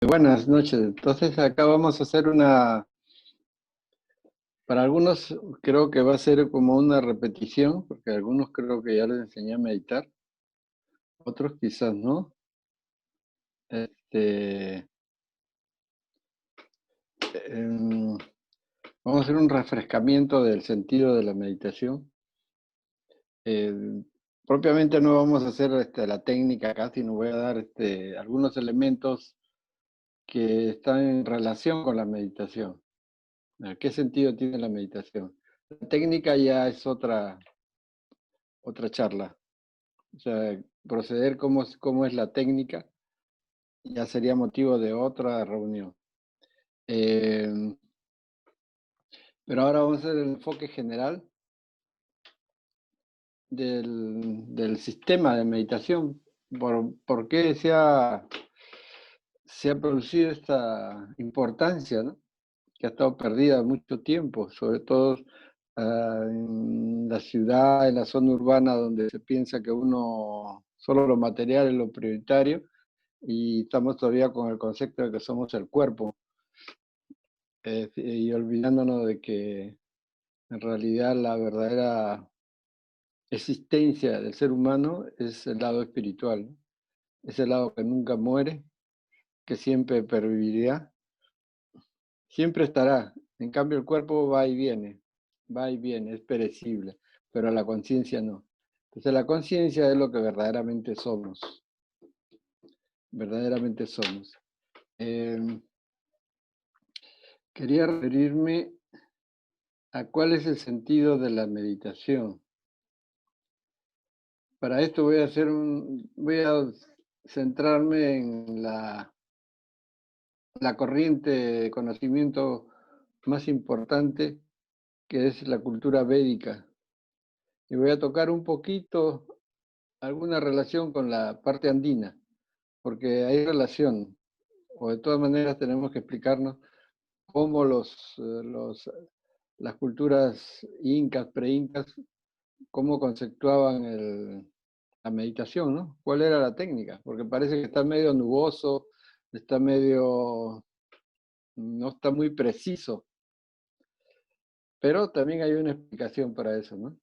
Buenas noches. Entonces acá vamos a hacer para algunos creo que va a ser como una repetición, porque algunos creo que ya les enseñé a meditar, otros quizás no. Este, em, Vamos a hacer un refrescamiento del sentido de la meditación. Eh, Propiamente no vamos a hacer la técnica acá, sino voy a dar algunos elementos que están en relación con la meditación. ¿Qué sentido tiene la meditación? La técnica ya es otra charla. O sea, proceder cómo es la técnica ya sería motivo de otra reunión. Eh, pero ahora vamos a hacer el enfoque general del sistema de meditación. ¿Por qué se ha producido esta importancia, ¿no? Que ha estado perdida mucho tiempo, sobre todo en la ciudad, en la zona urbana, donde se piensa que solo lo material es lo prioritario, y estamos todavía con el concepto de que somos el cuerpo, y olvidándonos de que en realidad la verdadera existencia del ser humano es el lado espiritual, ¿no? Es el lado que nunca muere, que siempre pervivirá, siempre estará. En cambio el cuerpo va y viene, es perecible, pero la conciencia no. Entonces la conciencia es lo que verdaderamente somos. Eh, Quería referirme a cuál es el sentido de la meditación. Para esto voy a centrarme en la corriente de conocimiento más importante, que es la cultura védica. Y voy a tocar un poquito alguna relación con la parte andina, porque hay relación, o de todas maneras tenemos que explicarnos cómo las culturas incas, pre-incas, cómo conceptuaban la meditación, ¿no? ¿Cuál era la técnica? Porque parece que está medio nuboso, no está muy preciso, pero también hay una explicación para eso, ¿no?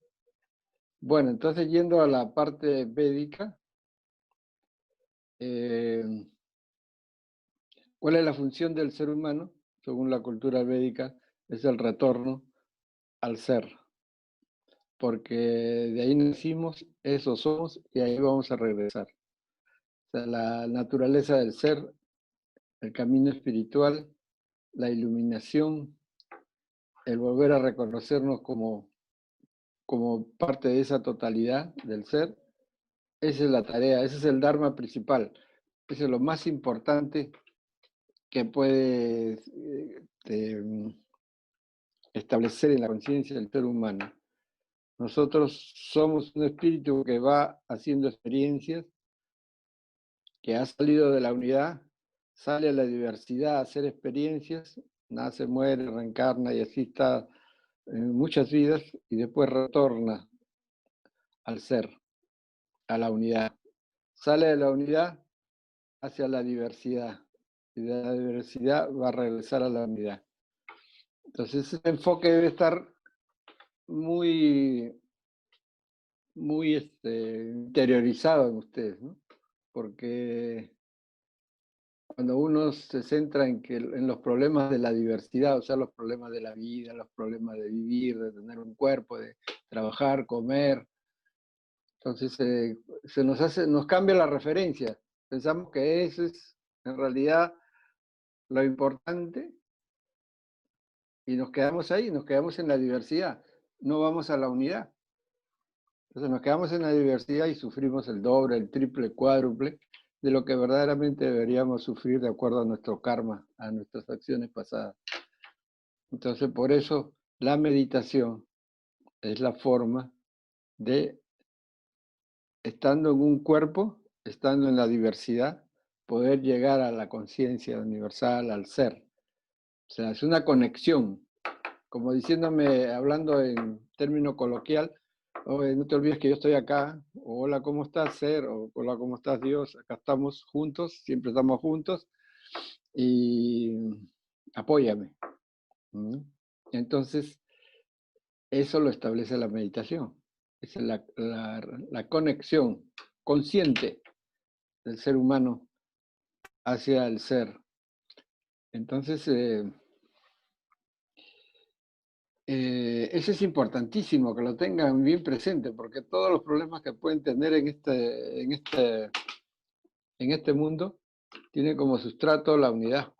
Bueno, entonces yendo a la parte védica, eh, ¿cuál es la función del ser humano? Según la cultura védica, es el retorno al ser, porque de ahí nacimos, eso somos y ahí vamos a regresar. O sea, la naturaleza del ser, el camino espiritual, la iluminación, el volver a reconocernos como parte de esa totalidad del ser, esa es la tarea, ese es el dharma principal, ese es lo más importante que puede establecer en la conciencia del ser humano. Nosotros somos un espíritu que va haciendo experiencias, que ha salido de la unidad, sale a la diversidad a hacer experiencias, nace, muere, reencarna y así está en muchas vidas y después retorna al ser, a la unidad. Sale de la unidad hacia la diversidad y de la diversidad va a regresar a la unidad. Entonces ese enfoque debe estar muy, muy interiorizado en ustedes, ¿no? Porque cuando uno se centra en los problemas de la diversidad, o sea, los problemas de la vida, los problemas de vivir, de tener un cuerpo, de trabajar, comer, entonces nos cambia la referencia. Pensamos que eso es en realidad lo importante y nos quedamos ahí, nos quedamos en la diversidad, no vamos a la unidad. Entonces nos quedamos en la diversidad y sufrimos el doble, el triple, cuádruple de lo que verdaderamente deberíamos sufrir de acuerdo a nuestro karma, a nuestras acciones pasadas. Entonces por eso la meditación es la forma de, estando en un cuerpo, estando en la diversidad, poder llegar a la conciencia universal, al ser. O sea, es una conexión, como diciéndome, hablando en término coloquial, oye, no te olvides que yo estoy acá, o hola, ¿cómo estás, ser? O hola, ¿cómo estás, Dios? Acá estamos juntos, siempre estamos juntos, y apóyame. ¿No? Entonces, eso lo establece la meditación. Es la conexión consciente del ser humano hacia el ser. Entonces, eso es importantísimo que lo tengan bien presente, porque todos los problemas que pueden tener en este mundo tienen como sustrato la unidad.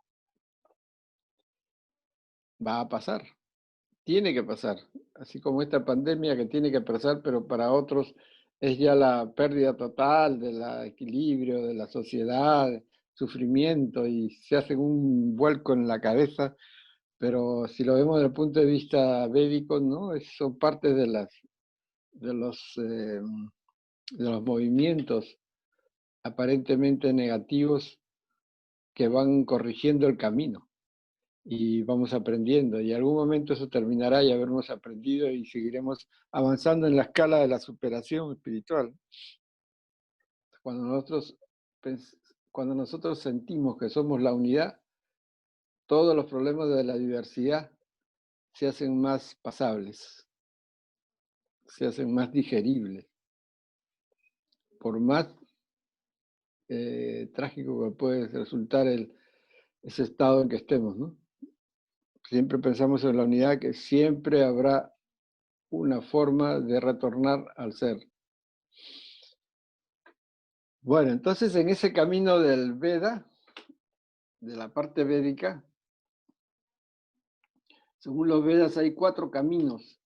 Va a pasar, tiene que pasar, así como esta pandemia que tiene que pasar, pero para otros es ya la pérdida total del equilibrio de la sociedad, sufrimiento, y se hacen un vuelco en la cabeza. Pero si lo vemos desde el punto de vista védico, ¿no? Son parte de los movimientos aparentemente negativos que van corrigiendo el camino y vamos aprendiendo. Y en algún momento eso terminará y habremos aprendido y seguiremos avanzando en la escala de la superación espiritual. Cuando cuando nosotros sentimos que somos la unidad, todos los problemas de la diversidad se hacen más pasables, se hacen más digeribles. Por más trágico que puede resultar ese estado en que estemos, ¿no? Siempre pensamos en la unidad, que siempre habrá una forma de retornar al ser. Bueno, entonces en ese camino del Veda, de la parte védica, según los Vedas hay 4 caminos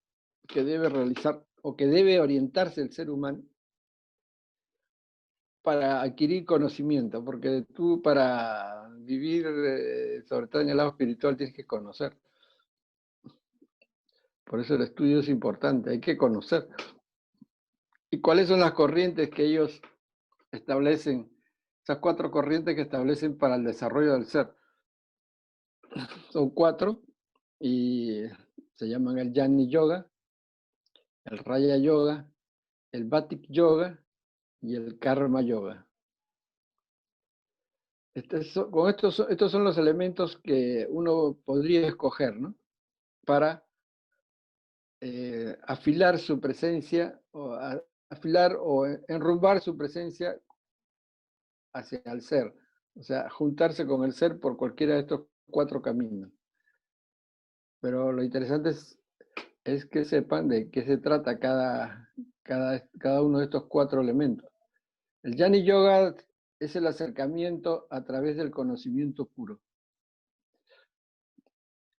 que debe realizar o que debe orientarse el ser humano para adquirir conocimiento, porque tú para vivir, sobre todo en el lado espiritual, tienes que conocer. Por eso el estudio es importante, hay que conocer. ¿Y cuáles son las corrientes que ellos establecen? Esas 4 corrientes que establecen para el desarrollo del ser. Son 4 y se llaman el Jnana Yoga, el Raya Yoga, el Bhattik Yoga y el Karma Yoga. Estos son los elementos que uno podría escoger, ¿no? Para afilar su presencia, o afilar o enrumbar su presencia hacia el ser. O sea, juntarse con el ser por cualquiera de estos 4 caminos. Pero lo interesante es que sepan de qué se trata cada uno de estos 4 elementos. El Jnana Yoga es el acercamiento a través del conocimiento puro.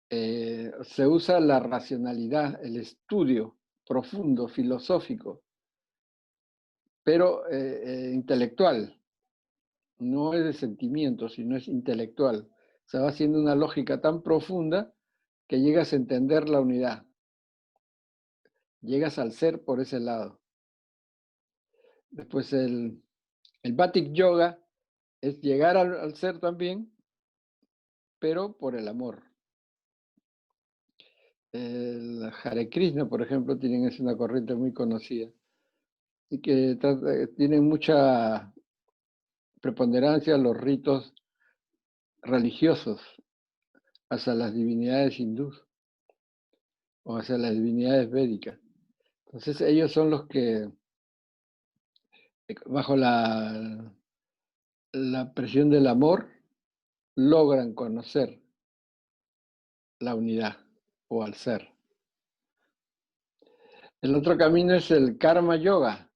Se usa la racionalidad, el estudio profundo, filosófico, pero intelectual. No es de sentimiento, sino es intelectual. Se va haciendo una lógica tan profunda que llegas a entender la unidad. Llegas al ser por ese lado. Después el Bhattik Yoga es llegar al ser también, pero por el amor. El Hare Krishna, por ejemplo, es una corriente muy conocida y que tiene mucha preponderancia los ritos religiosos hacia las divinidades hindús o hacia las divinidades védicas. Entonces ellos son los que, bajo la presión del amor, logran conocer la unidad o al ser. El otro camino es el Karma Yoga.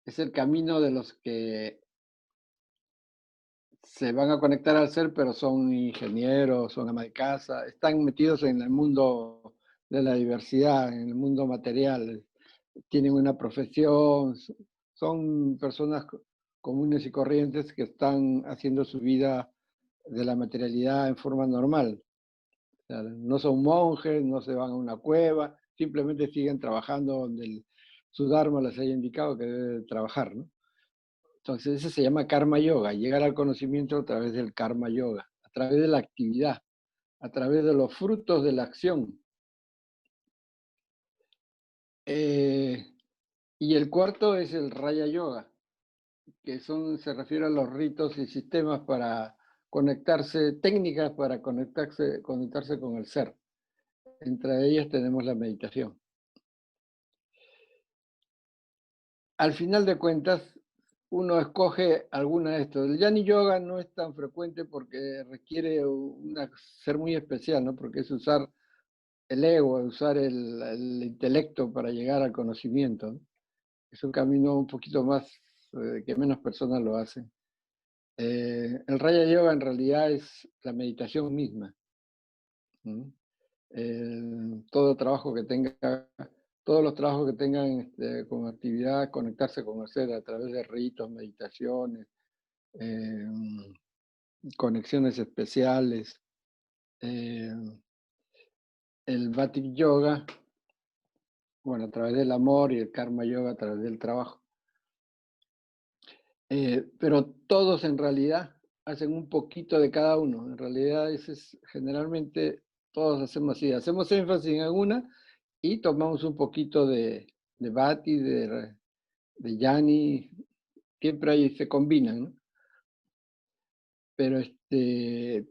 Es el camino de los que se van a conectar al ser, pero son ingenieros, son ama de casa, están metidos en el mundo de la diversidad, en el mundo material, tienen una profesión, son personas comunes y corrientes que están haciendo su vida de la materialidad en forma normal. O sea, no son monjes, no se van a una cueva, simplemente siguen trabajando donde su Dharma les haya indicado que debe trabajar, ¿no? Entonces ese se llama Karma Yoga, llegar al conocimiento a través del Karma Yoga, a través de la actividad, a través de los frutos de la acción. Y el cuarto es el Raya Yoga, que se refiere a los ritos y sistemas para conectarse, técnicas para conectarse con el ser. Entre ellas tenemos la meditación. Al final de cuentas, uno escoge alguna de estos. El Jnana Yoga no es tan frecuente porque requiere ser muy especial, ¿no? Porque es usar el ego, usar el intelecto para llegar al conocimiento, ¿no? Es un camino un poquito más que menos personas lo hacen. El Raja Yoga en realidad es la meditación misma. Todo trabajo que tenga, todos los trabajos que tengan como actividad, conectarse con el ser a través de ritos, meditaciones, conexiones especiales. El Bhakti Yoga, bueno, a través del amor, y el Karma Yoga a través del trabajo. Pero todos en realidad hacen un poquito de cada uno. En realidad generalmente todos hacemos así. Hacemos énfasis en alguna y tomamos un poquito de Bhakti, de Yani. Siempre ahí se combinan, ¿no? Pero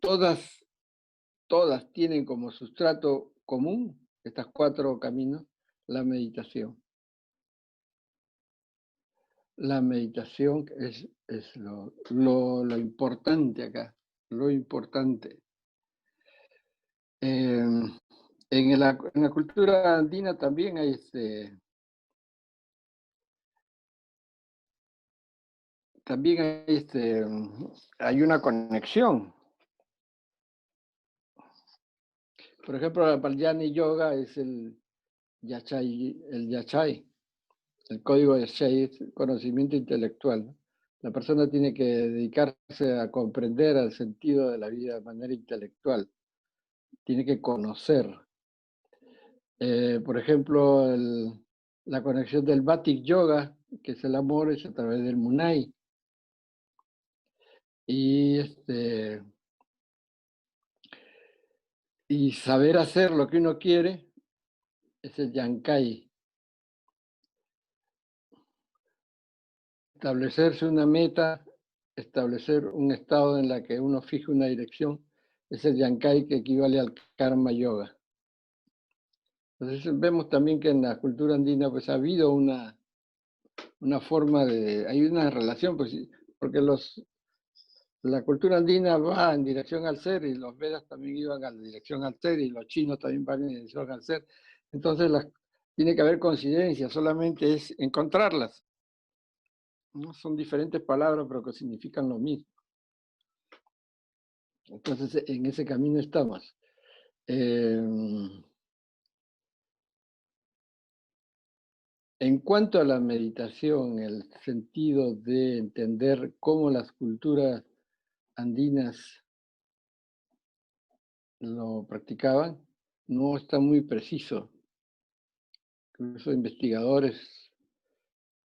todas tienen como sustrato común, estas 4 caminos, la meditación. La meditación es lo importante acá, lo importante. En la cultura andina también hay hay una conexión. Por ejemplo, el Paljani Yoga es el Yachai, el código de Yachai es conocimiento intelectual, ¿no? La persona tiene que dedicarse a comprender el sentido de la vida de manera intelectual, tiene que conocer. Por ejemplo, la conexión del Bhakti Yoga, que es el amor, es a través del Munai. Y saber hacer lo que uno quiere es el Yankai. Establecerse una meta, establecer un estado en la que uno fije una dirección, es el Yankai, que equivale al Karma Yoga. Entonces vemos también que en la cultura andina pues ha habido una forma hay una relación, pues, porque la cultura andina va en dirección al ser, y los Vedas también iban en dirección al ser, y los chinos también van en dirección al ser. Entonces tiene que haber coincidencia, solamente es encontrarlas, ¿no? Son diferentes palabras, pero que significan lo mismo. Entonces, en ese camino estamos. En cuanto a la meditación, el sentido de entender cómo las culturas andinas lo practicaban, no está muy preciso. Incluso investigadores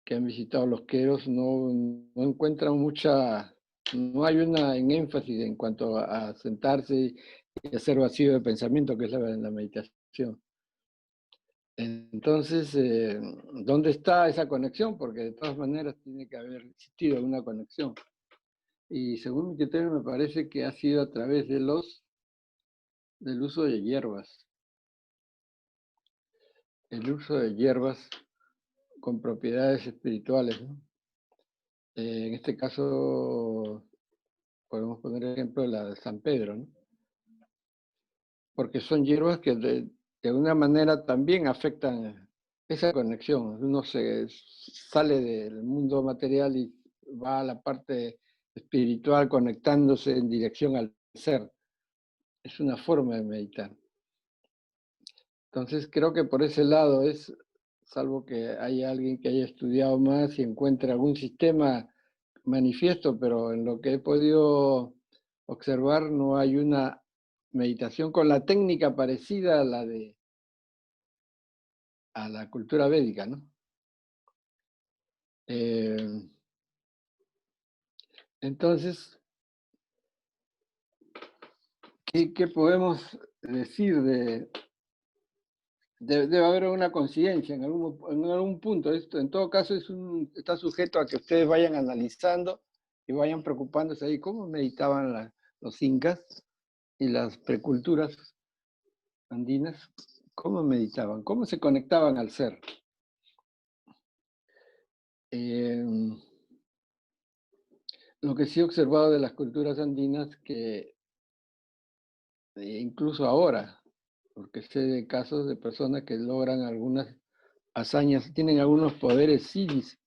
que han visitado los Queros no encuentran no hay en énfasis en cuanto a sentarse y hacer vacío de pensamiento, que es la meditación. Entonces, ¿dónde está esa conexión? Porque de todas maneras tiene que haber existido una conexión. Y según mi criterio me parece que ha sido a través del uso de hierbas. El uso de hierbas con propiedades espirituales, ¿no? En este caso, podemos poner el ejemplo de la de San Pedro, ¿no? Porque son hierbas que de una manera también afectan esa conexión. Uno se sale del mundo material y va a la parte espiritual conectándose en dirección al ser. Es una forma de meditar. Entonces creo que por ese lado salvo que haya alguien que haya estudiado más y encuentre algún sistema manifiesto, pero en lo que he podido observar no hay una meditación con la técnica parecida a la cultura védica, ¿no? Entonces, ¿qué podemos decir debe haber una conciencia en algún punto? Esto, en todo caso, está sujeto a que ustedes vayan analizando y vayan preocupándose ahí. ¿Cómo meditaban los incas y las preculturas andinas, ¿cómo meditaban? ¿Cómo se conectaban al ser? Lo que sí he observado de las culturas andinas, que incluso ahora, porque sé de casos de personas que logran algunas hazañas, tienen algunos poderes psíquicos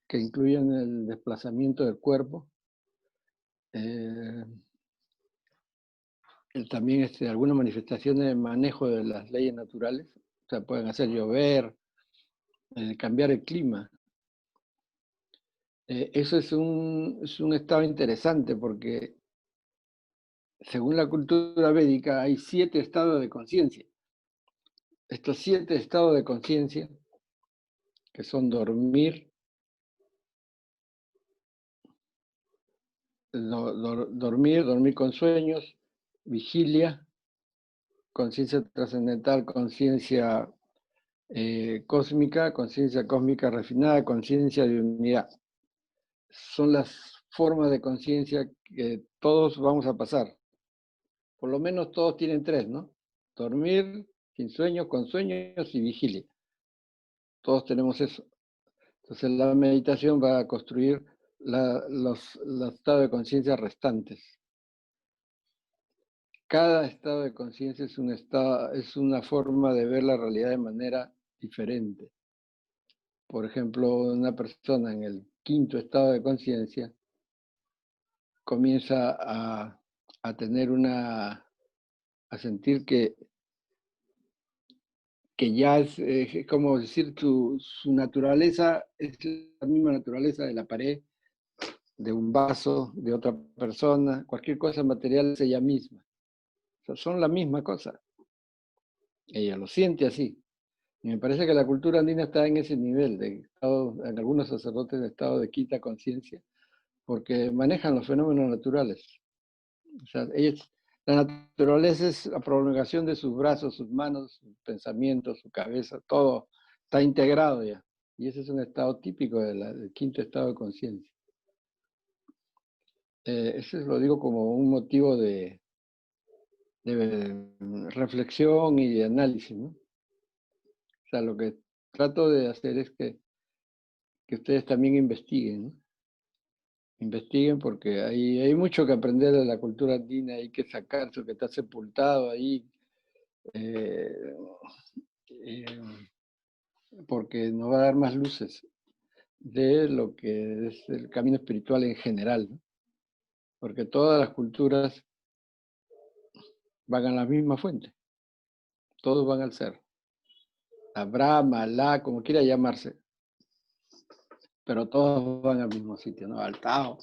que incluyen el desplazamiento del cuerpo, también algunas manifestaciones de manejo de las leyes naturales, o sea, pueden hacer llover, cambiar el clima. Eso es un estado interesante porque según la cultura védica hay 7 estados de conciencia. Estos 7 estados de conciencia, que son dormir, dormir con sueños, vigilia, conciencia trascendental, conciencia cósmica, conciencia cósmica refinada, conciencia de unidad. Son las formas de conciencia que todos vamos a pasar. Por lo menos todos tienen 3, ¿no? Dormir, sin sueños, con sueños y vigilia. Todos tenemos eso. Entonces la meditación va a construir los estados de conciencia restantes. Cada estado de conciencia es una forma de ver la realidad de manera diferente. Por ejemplo, una persona en el 5º estado de conciencia comienza a tener a sentir que ya es como decir, su naturaleza es la misma naturaleza de la pared, de un vaso, de otra persona, cualquier cosa material es ella misma. O sea, son la misma cosa. Ella lo siente así. Y me parece que la cultura andina está en ese nivel, en algunos sacerdotes de estado de quinta conciencia, porque manejan los fenómenos naturales. O sea, la naturaleza es la prolongación de sus brazos, sus manos, sus pensamientos, su cabeza, todo está integrado ya. Y ese es un estado típico del 5º estado de conciencia. Eso lo digo como un motivo de reflexión y de análisis, ¿no? O sea, lo que trato de hacer es que ustedes también investiguen, ¿no? Investiguen porque hay mucho que aprender de la cultura andina, hay que sacar eso que está sepultado ahí, eh, porque nos va a dar más luces de lo que es el camino espiritual en general, ¿no? Porque todas las culturas van a la misma fuente, todos van al ser, a Brahma, Alá, como quiera llamarse, pero todos van al mismo sitio, ¿no? Al Tao.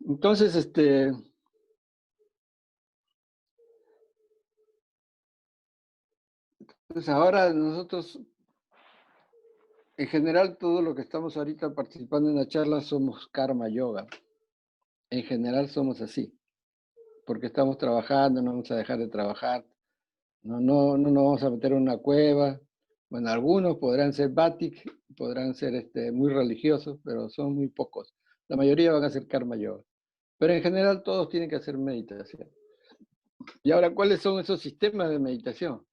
Entonces, pues ahora nosotros, en general, todo lo que estamos ahorita participando en la charla somos karma yoga. En general somos así, porque estamos trabajando, no vamos a dejar de trabajar, no nos vamos a meter en una cueva. Bueno, algunos podrán ser batik, podrán ser muy religiosos, pero son muy pocos. La mayoría van a hacer karma yoga. Pero en general todos tienen que hacer meditación. Y ahora, ¿cuáles son esos sistemas de meditación?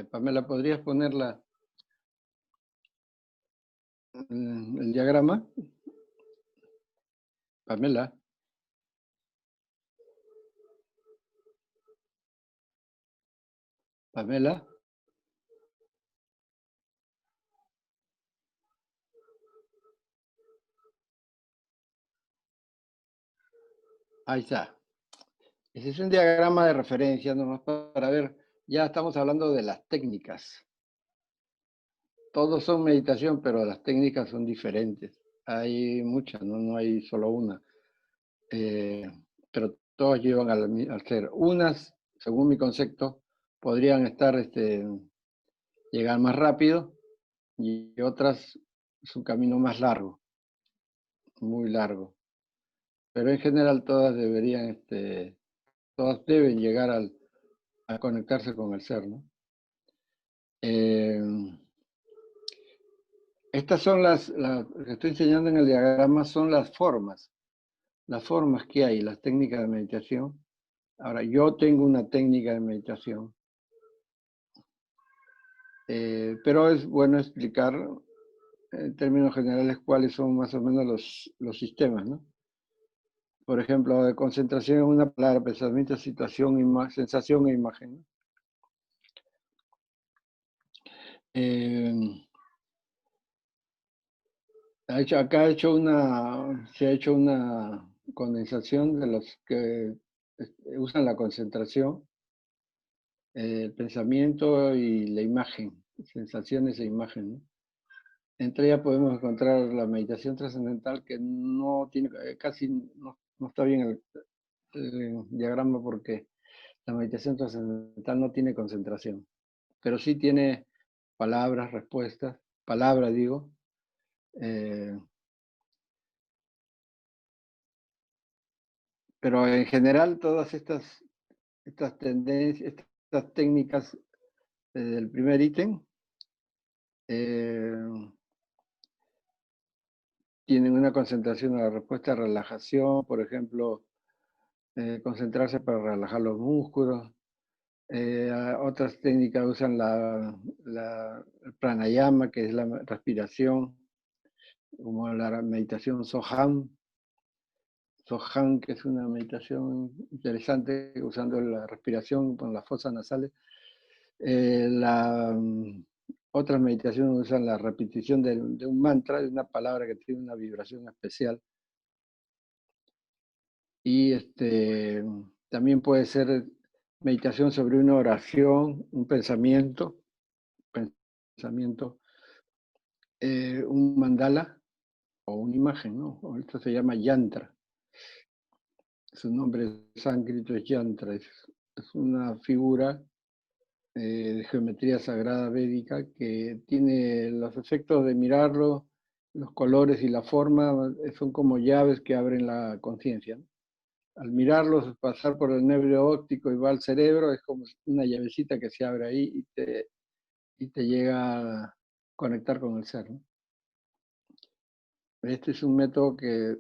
Pamela, ¿podrías poner el diagrama? Pamela, Pamela. Ahí está. Ese es un diagrama de referencia, nomás para ver, ya estamos hablando de las técnicas. Todos son meditación, pero las técnicas son diferentes. Hay muchas, no hay solo una. Pero todas llevan al ser. Unas, según mi concepto, podrían llegar más rápido y otras es un camino más largo, muy largo. Pero en general todas todas deben llegar a conectarse con el ser, ¿no? Estas son las que estoy enseñando en el diagrama, son las formas. las formas que hay, las técnicas de meditación. Ahora, yo tengo una técnica de meditación, pero es bueno explicar en términos generales cuáles son más o menos los sistemas, ¿no? Por ejemplo, de concentración en una palabra, pensamiento, situación, sensación e imagen, ¿no? Se ha hecho una condensación de los que usan la concentración, el pensamiento y la imagen, sensaciones e imagen, ¿no? Entre ellas podemos encontrar la meditación trascendental, que no tiene, casi no está bien el diagrama, porque la meditación trascendental no tiene concentración, pero sí tiene palabras, respuestas, palabras digo, pero en general todas estas tendencias, estas técnicas del primer ítem tienen una concentración en la respuesta de relajación, por ejemplo, concentrarse para relajar los músculos. Otras técnicas usan el pranayama, que es la respiración, como la meditación Soham. Soham, que es una meditación interesante usando la respiración con las fosas nasales. Otras meditaciones usan la repetición de un mantra, de una palabra que tiene una vibración especial. Y también puede ser meditación sobre una oración, un pensamiento, un mandala o una imagen, ¿no? Esto se llama yantra. Su nombre sánscrito es yantra, es una figura de geometría sagrada védica que tiene los efectos de mirarlo, los colores y la forma son como llaves que abren la conciencia, ¿no? Al mirarlos, pasar por el nervio óptico y va al cerebro, es como una llavecita que se abre ahí y te llega a conectar con el ser, ¿no? Este es un método que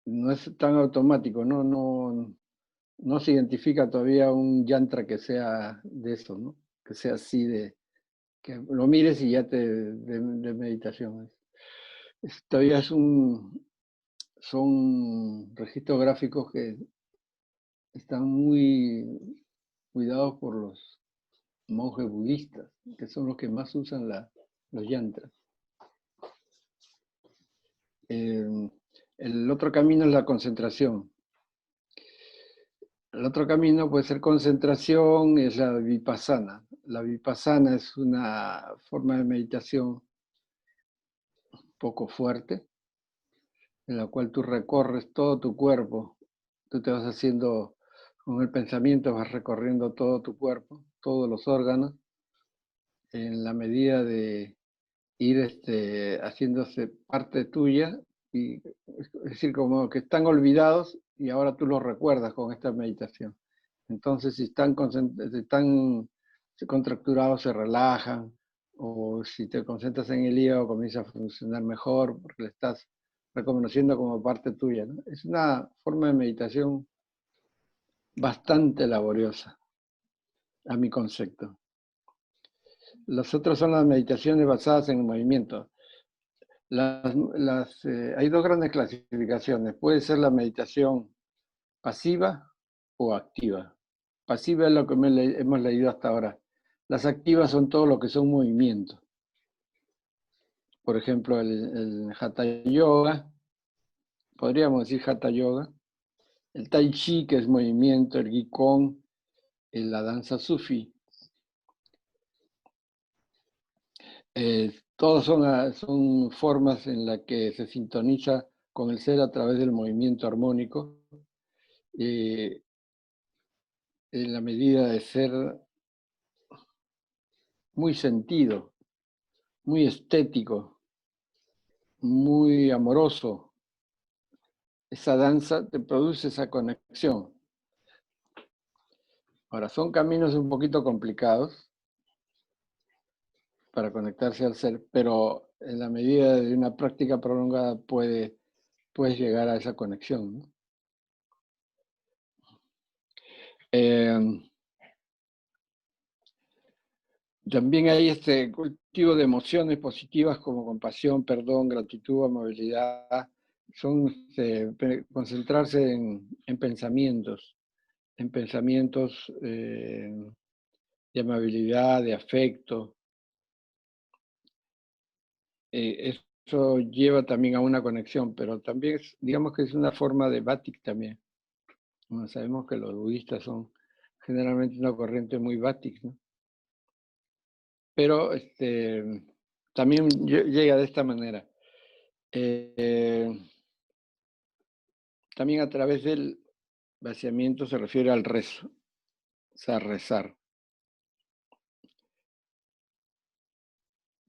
no es tan automático, no se identifica todavía un yantra que sea de eso, ¿no? Que sea así que lo mires y ya de meditación. Todavía son registros gráficos que están muy cuidados por los monjes budistas, que son los que más usan los yantras. El otro camino es la concentración. El otro camino puede ser concentración, es la vipassana. La vipassana es una forma de meditación poco fuerte, en la cual tú recorres todo tu cuerpo. Tú te vas haciendo, con el pensamiento vas recorriendo todo tu cuerpo, todos los órganos, en la medida de ir haciéndose parte tuya, y, es decir, como que están olvidados y ahora tú los recuerdas con esta meditación. Entonces, si están contracturados, se relajan, o si te concentras en el hígado, comienza a funcionar mejor porque le estás reconociendo como parte tuya, ¿no? Es una forma de meditación bastante laboriosa, a mi concepto. Las otras son las meditaciones basadas en el movimiento. Hay dos grandes clasificaciones. Puede ser la meditación pasiva o activa. Pasiva es lo que hemos leído hasta ahora. Las activas son todo lo que son movimientos. Por ejemplo, el Hatha Yoga, podríamos decir Hatha Yoga. El Tai Chi, que es movimiento, el Qigong, la danza sufi. Todos son formas en las que se sintoniza con el ser a través del movimiento armónico, en la medida de ser muy sentido, muy estético, muy amoroso. Esa danza te produce esa conexión. Ahora, son caminos un poquito complicados para conectarse al ser, pero en la medida de una práctica prolongada puede puedes llegar a esa conexión, ¿no? También hay este cultivo de emociones positivas como compasión, perdón, gratitud, amabilidad. Son concentrarse en pensamientos de amabilidad, de afecto. Eso lleva también a una conexión, pero también digamos que es una forma de batik también. Bueno, sabemos que los budistas son generalmente una corriente muy batik, ¿no? Pero también llega de esta manera. También a través del vaciamiento se refiere al rezo, o sea, rezar.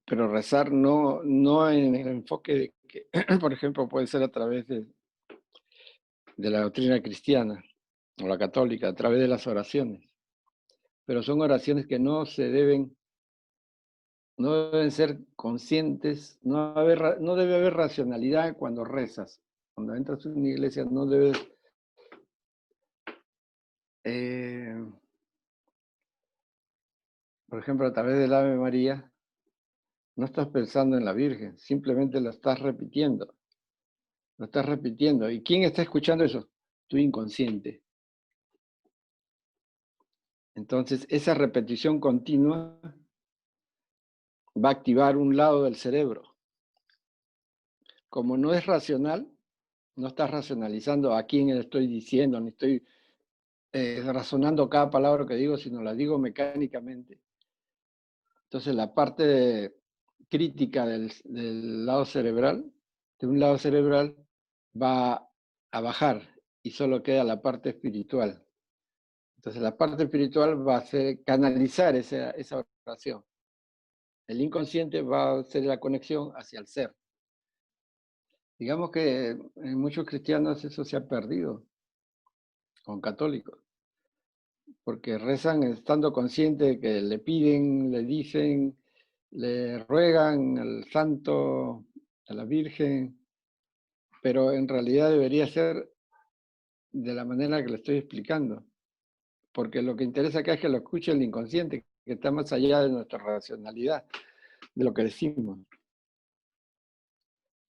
Pero rezar no en el enfoque de que, por ejemplo, puede ser a través de la doctrina cristiana o la católica, a través de las oraciones. Pero son oraciones que no deben ser conscientes, no debe haber racionalidad cuando rezas. Cuando entras en una iglesia no debes por ejemplo, a través del Ave María, no estás pensando en la Virgen, simplemente lo estás repitiendo. Lo estás repitiendo. ¿Y quién está escuchando eso? Tu inconsciente. Entonces, esa repetición continua va a activar un lado del cerebro. Como no es racional, no estás racionalizando a quién le estoy diciendo, ni estoy razonando cada palabra que digo, sino la digo mecánicamente. Entonces, la parte crítica del lado cerebral, de un lado cerebral, va a bajar y solo queda la parte espiritual. Entonces la parte espiritual va a hacer canalizar esa oración. El inconsciente va a hacer la conexión hacia el ser. Digamos que en muchos cristianos eso se ha perdido, con católicos, porque rezan estando conscientes de que le piden, le dicen, le ruegan al santo, a la Virgen, pero en realidad debería ser de la manera que le estoy explicando, porque lo que interesa acá es que lo escuche el inconsciente, que está más allá de nuestra racionalidad, de lo que decimos.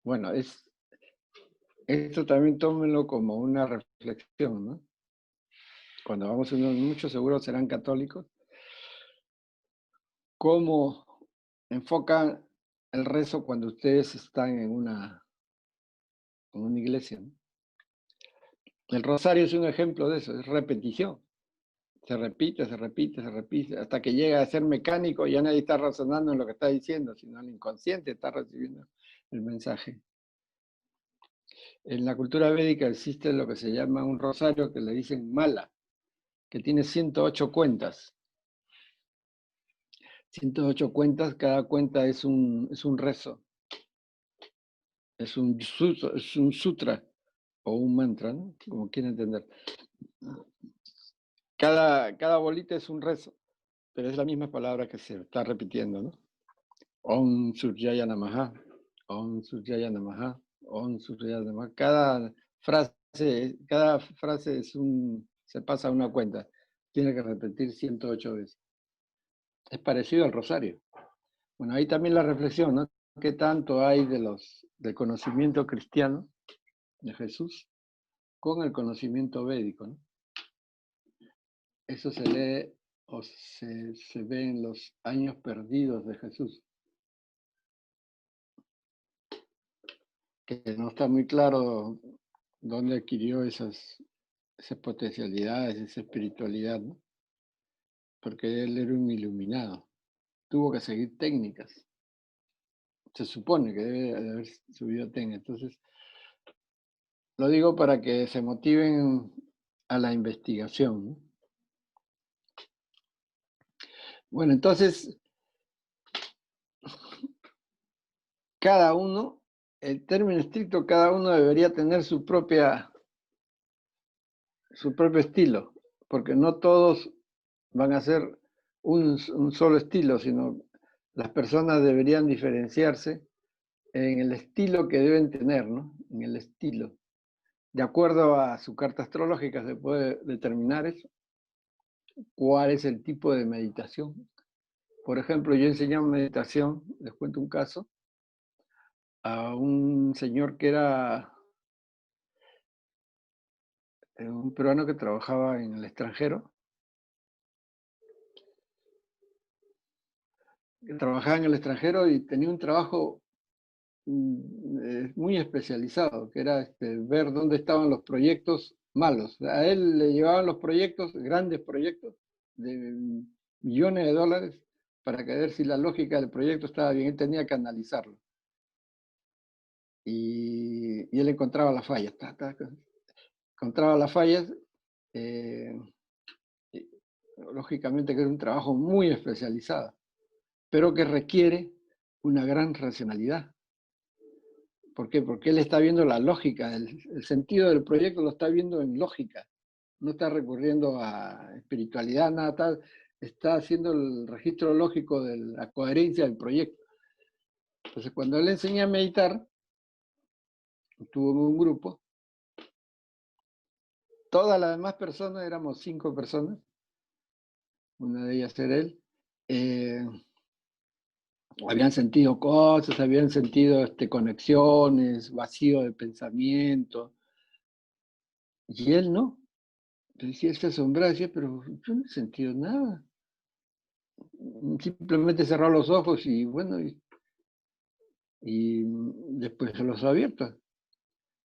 Bueno, esto también tómenlo como una reflexión, ¿no? Cuando vamos a muchos seguro serán católicos, ¿cómo enfocan el rezo cuando ustedes están en una iglesia, ¿no? El rosario es un ejemplo de eso, es repetición. Se repite, se repite, se repite, hasta que llega a ser mecánico y ya nadie está razonando en lo que está diciendo, sino el inconsciente está recibiendo el mensaje. En la cultura védica existe lo que se llama un rosario que le dicen mala, que tiene 108 cuentas. 108 cuentas, cada cuenta es un rezo, es un sutra o un mantra, ¿no? Como quieren entender. Cada bolita es un rezo, pero es la misma palabra que se está repitiendo, ¿no? Om Surjaya Namaha, Om Surjaya Namaha, Om Surjaya Namaha. Cada frase se pasa a una cuenta. Tiene que repetir 108 veces. Es parecido al rosario. Bueno, ahí también la reflexión, ¿no? ¿Qué tanto hay del conocimiento cristiano de Jesús con el conocimiento védico, ¿no? Eso se lee o se ve en los años perdidos de Jesús, que no está muy claro dónde adquirió esas potencialidades, esa espiritualidad, ¿no? Porque él era un iluminado, tuvo que seguir técnicas. Se supone que debe de haber subido técnicas. Entonces, lo digo para que se motiven a la investigación, ¿no? Bueno, entonces, cada uno, el término estricto, cada uno debería tener su propio estilo, porque no todos van a ser un solo estilo, sino las personas deberían diferenciarse en el estilo que deben tener, ¿no? En el estilo. De acuerdo a su carta astrológica se puede determinar eso, cuál es el tipo de meditación. Por ejemplo, yo enseñaba meditación, les cuento un caso, a un señor que era un peruano que trabajaba en el extranjero, y tenía un trabajo muy especializado, que era ver dónde estaban los proyectos malos. A él le llevaban los proyectos, grandes proyectos, de millones de dólares, para ver si la lógica del proyecto estaba bien. Él tenía que analizarlo. Y él encontraba las fallas. Encontraba las fallas. eh, Lógicamente que es un trabajo muy especializado, pero que requiere una gran racionalidad. ¿Por qué? Porque él está viendo la lógica, el sentido del proyecto lo está viendo en lógica, no está recurriendo a espiritualidad, nada tal, está haciendo el registro lógico de la coherencia del proyecto. Entonces, cuando él enseña a meditar, estuvo en un grupo, todas las demás personas, éramos 5 personas, una de ellas era él, habían sentido cosas, habían sentido conexiones, vacío de pensamiento, y él no. Decía, él se asombraba, decía, pero yo no he sentido nada. Simplemente cerró los ojos y bueno, y después se los ha abierto.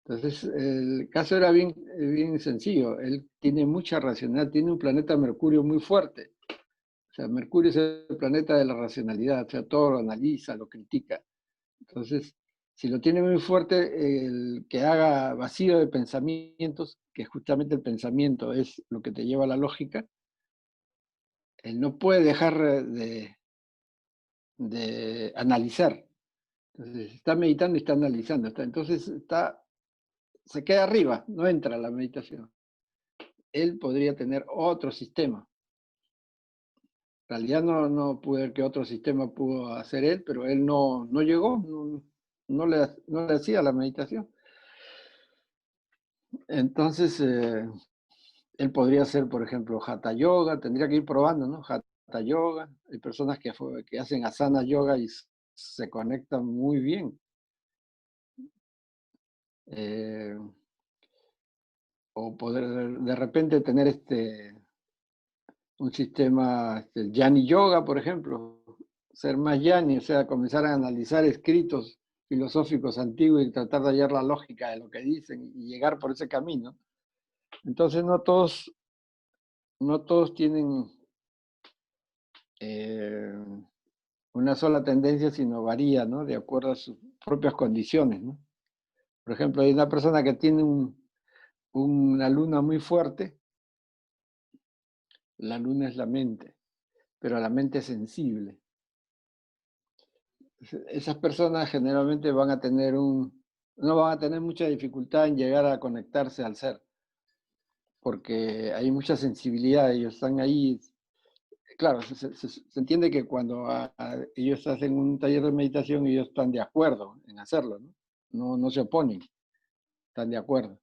Entonces, el caso era bien sencillo. Él tiene mucha racionalidad, tiene un planeta Mercurio muy fuerte. O sea, Mercurio es el planeta de la racionalidad, o sea, todo lo analiza, lo critica. Entonces, si lo tiene muy fuerte, el que haga vacío de pensamientos, que justamente el pensamiento es lo que te lleva a la lógica, él no puede dejar de analizar. Entonces, está meditando y está analizando. Entonces, se queda arriba, no entra a la meditación. Él podría tener otro sistema. En realidad no pude ver qué otro sistema pudo hacer él, pero él no llegó, no le hacía la meditación. Entonces, él podría hacer, por ejemplo, Hatha Yoga, tendría que ir probando, ¿no? Hatha Yoga. Hay personas que hacen Asana Yoga y se conectan muy bien. O poder de repente tener un sistema, el Jnani Yoga, por ejemplo, ser más Jnani, o sea, comenzar a analizar escritos filosóficos antiguos y tratar de hallar la lógica de lo que dicen y llegar por ese camino. Entonces no todos tienen eh, una sola tendencia, sino varía, ¿no? De acuerdo a sus propias condiciones, ¿no? Por ejemplo, hay una persona que tiene una luna muy fuerte, la luna es la mente, pero la mente es sensible. Esas personas generalmente no van a tener mucha dificultad en llegar a conectarse al ser, porque hay mucha sensibilidad, ellos están ahí. Claro, se entiende que cuando ellos hacen un taller de meditación, ellos están de acuerdo en hacerlo, ¿no? No se oponen, están de acuerdo.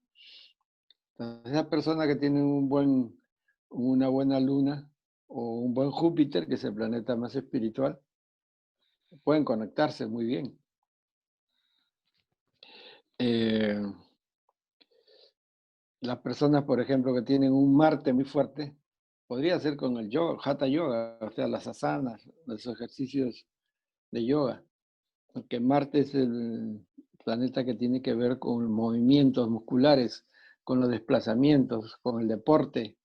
Entonces, esa persona que tiene una buena luna o un buen Júpiter, que es el planeta más espiritual, pueden conectarse muy bien. Eh, las personas, por ejemplo, que tienen un Marte muy fuerte, podría ser con el yoga, Hatha Yoga, o sea, las asanas, los ejercicios de yoga, porque Marte es el planeta que tiene que ver con movimientos musculares, con los desplazamientos, con el deporte.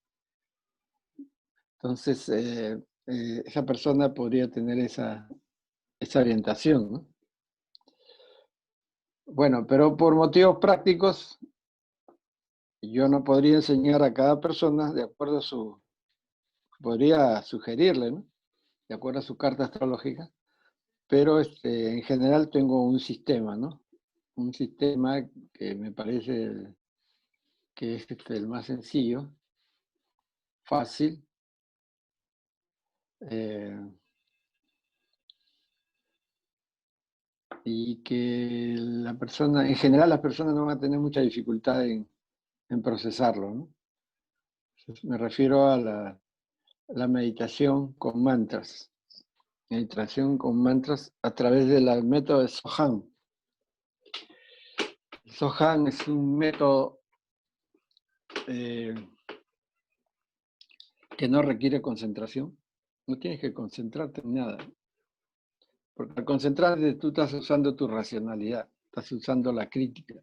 Entonces, esa persona podría tener esa orientación, ¿no? Bueno, pero por motivos prácticos, yo no podría enseñar a cada persona de acuerdo a podría sugerirle, ¿no? De acuerdo a su carta astrológica, pero en general tengo un sistema, ¿no? Un sistema que me parece que es el más sencillo, fácil, eh, y que la persona, en general las personas no van a tener mucha dificultad en procesarlo, ¿no? Entonces, me refiero a la meditación con mantras. Meditación con mantras a través del método de Sohan. Sohan es un método que no requiere concentración. No tienes que concentrarte en nada. Porque al concentrarte tú estás usando tu racionalidad, estás usando la crítica.